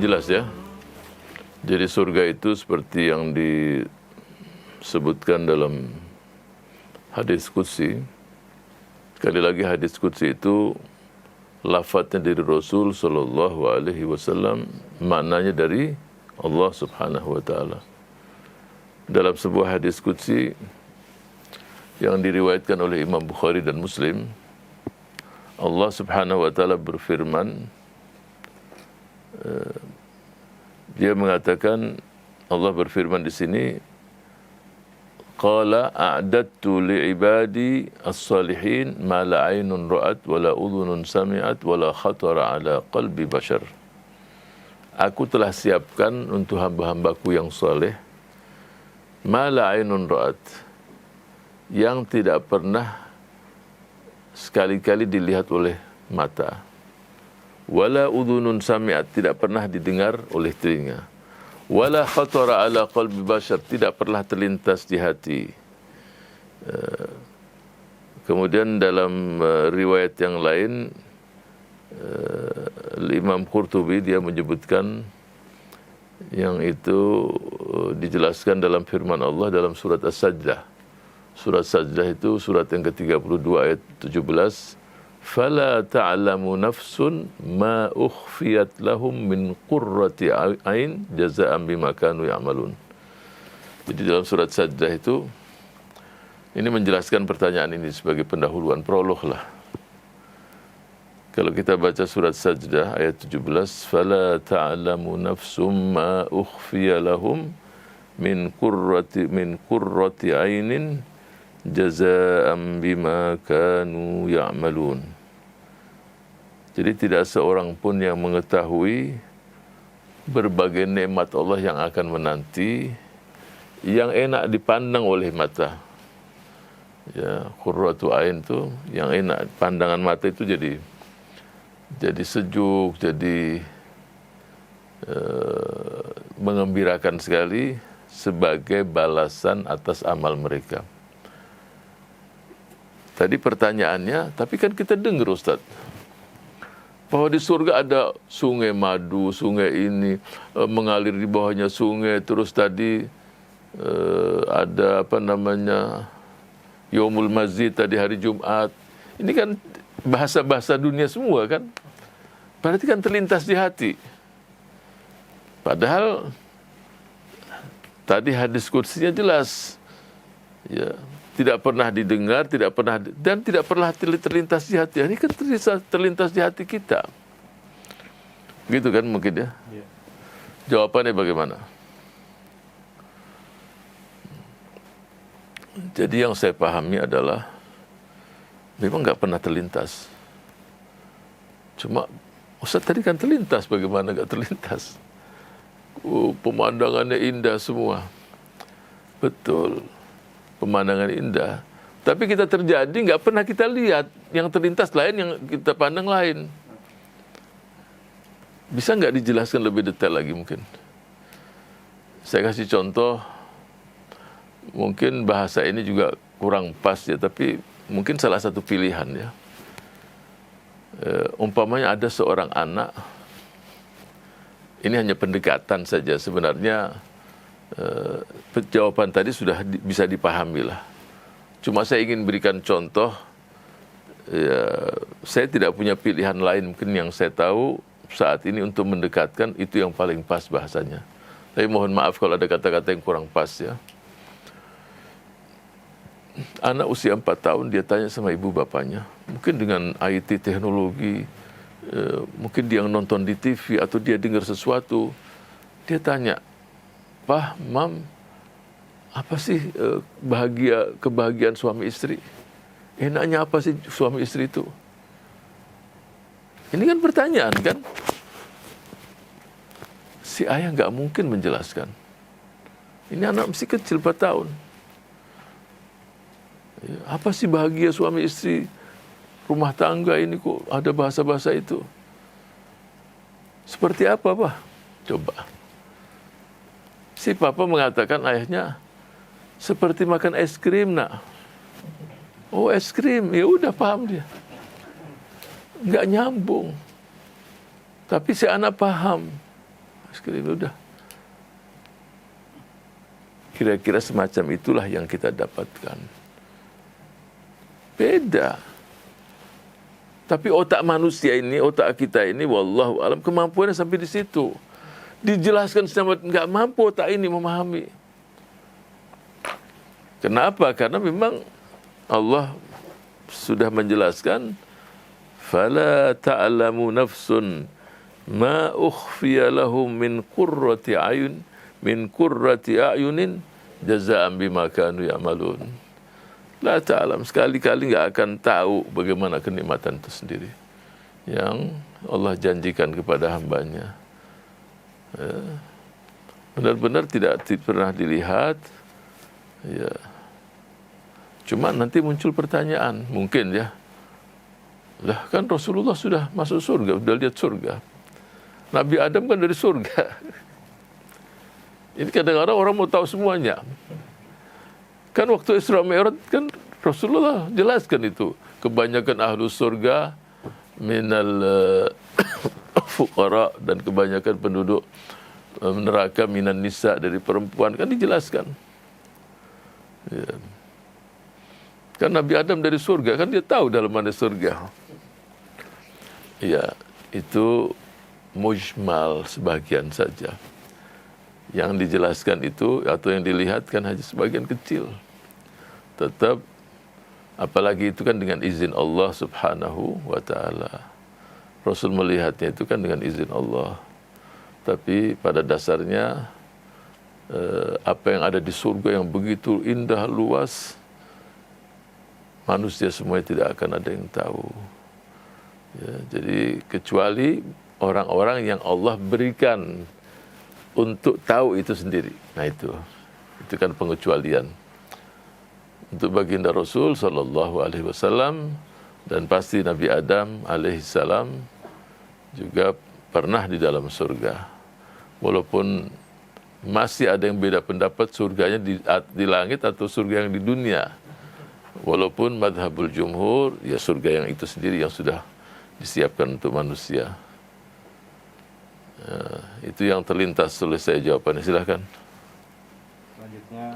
jelas ya. Jadi surga itu seperti yang disebutkan dalam hadis qudsi. Sekali lagi hadis qudsi itu lafadznya dari Rasul sallallahu alaihi wasallam, maknanya dari Allah Subhanahu wa taala. Dalam sebuah hadis qudsi yang diriwayatkan oleh Imam Bukhari dan Muslim, Allah Subhanahu wa taala berfirman, dia mengatakan, Allah berfirman di sini, qala a'dattu li'ibadi as-salihin ma la 'ainun ra'at wa la udhunun sami'at wa la khatara 'ala qalbi bashar. Aku telah siapkan untuk hamba-hambaku yang saleh ma la 'ainun ra'at, yang tidak pernah sekali-kali dilihat oleh mata, wala udhunun sami'at, tidak pernah didengar oleh telinga, wala khatara ala qalbi bashar, tidak pernah terlintas di hati. Kemudian dalam riwayat yang lain, Imam Qurtubi dia menyebutkan yang itu dijelaskan dalam firman Allah dalam surat As-Sajdah. Surat Sajdah itu surat yang ke-32 ayat 17. Fala ta'lamu nafsun ma ukhfiyat lahum min qurrati ain jazaa'an bima kanu ya'malun. Jadi dalam surat Sajdah itu ini menjelaskan pertanyaan ini sebagai pendahuluan, prolog lah. Kalau kita baca surat Sajdah ayat 17, fala ta'lamu nafsum ma ukhfiya lahum min qurrati ainin jazaa'an bima kanu ya'malun. Jadi tidak seorang pun yang mengetahui berbagai nikmat Allah yang akan menanti, yang enak dipandang oleh mata. Ya, qurratu ain itu yang enak, pandangan mata itu jadi sejuk, jadi mengembirakan sekali sebagai balasan atas amal mereka. Tadi pertanyaannya, tapi kan kita dengar Ustaz, bahwa di surga ada sungai madu, sungai ini mengalir di bawahnya sungai, terus tadi ada Yaumul Mazid tadi hari Jumat. Ini kan bahasa-bahasa dunia semua kan, berarti kan terlintas di hati. Padahal tadi hadis qudsinya jelas, ya, tidak pernah didengar, tidak pernah terlintas di hati. Ini kan terlintas di hati kita. Gitu kan mungkin ya. Jawabannya bagaimana? Jadi yang saya pahami adalah memang nggak pernah terlintas. Cuma Ustaz tadi kan terlintas, bagaimana nggak terlintas? Pemandangannya indah semua. Betul. Pemandangan indah, tapi kita terjadi nggak pernah kita lihat, yang terlintas lain, yang kita pandang lain. Bisa nggak dijelaskan lebih detail lagi mungkin? Saya kasih contoh, mungkin bahasa ini juga kurang pas ya, tapi mungkin salah satu pilihan ya. Umpamanya ada seorang anak, ini hanya pendekatan saja sebenarnya. Jawaban tadi sudah bisa dipahami lah. Cuma saya ingin berikan contoh, ya, saya tidak punya pilihan lain mungkin yang saya tahu saat ini untuk mendekatkan itu yang paling pas bahasanya. Tapi mohon maaf kalau ada kata-kata yang kurang pas ya. Anak usia 4 tahun dia tanya sama ibu bapaknya, mungkin dengan IT teknologi, mungkin dia nonton di TV atau dia dengar sesuatu, dia tanya, "Pah, Mam, apa sih kebahagiaan suami istri? Enaknya apa sih suami istri itu?" Ini kan pertanyaan kan? Si ayah nggak mungkin menjelaskan. Ini anak masih kecil 4 tahun. Apa sih bahagia suami istri? Rumah tangga ini kok ada bahasa-bahasa itu? Seperti apa, Pak? Coba. Si papa mengatakan ayahnya, seperti makan es krim, Nak. Oh, es krim, ya udah paham dia. Nggak nyambung. Tapi si anak paham. sekali udah. Kira-kira semacam itulah yang kita dapatkan. Beda. Tapi otak manusia ini, otak kita ini, wallahu alam, kemampuannya sampai di situ. Dijelaskan sama nggak mampu otak ini memahami. Kenapa? Karena memang Allah sudah menjelaskan, fala ta'lamu nafsun ma ukhfiya lahum min qurrati a'yunin jazaa'an bima kanu ya'malun. La ta'lam, sekali-kali enggak akan tahu bagaimana kenikmatan itu sendiri yang Allah janjikan kepada hambanya. Benar-benar tidak pernah dilihat. Ya. Cuma nanti muncul pertanyaan, mungkin ya. Lah kan Rasulullah sudah masuk surga, sudah lihat surga. Nabi Adam kan dari surga. Ini kadang-kadang orang mau tahu semuanya. Kan waktu Isra Mi'raj kan Rasulullah jelaskan itu. Kebanyakan ahlu surga minal fuqara, dan kebanyakan penduduk neraka minan nisa, dari perempuan, kan dijelaskan. Ya. Kan Nabi Adam dari surga, kan dia tahu dalam mana surga. Ya, itu mujmal sebagian saja. Yang dijelaskan itu atau yang dilihatkan hanya sebagian kecil. Tetap, apalagi itu kan dengan izin Allah subhanahu wa ta'ala. Rasul melihatnya itu kan dengan izin Allah. Tapi pada dasarnya apa yang ada di surga yang begitu indah, luas, manusia semuanya tidak akan ada yang tahu. Ya, jadi kecuali orang-orang yang Allah berikan untuk tahu itu sendiri. Nah itu kan pengecualian. Untuk baginda Rasul sallallahu alaihi wasallam, dan pasti Nabi Adam alaihi salam juga pernah di dalam surga. Walaupun masih ada yang beda pendapat surganya di langit atau surga yang di dunia. Walaupun madhabul jumhur, ya surga yang itu sendiri yang sudah disiapkan untuk manusia. Itu yang terlintas oleh saya jawabannya. Silakan. Selanjutnya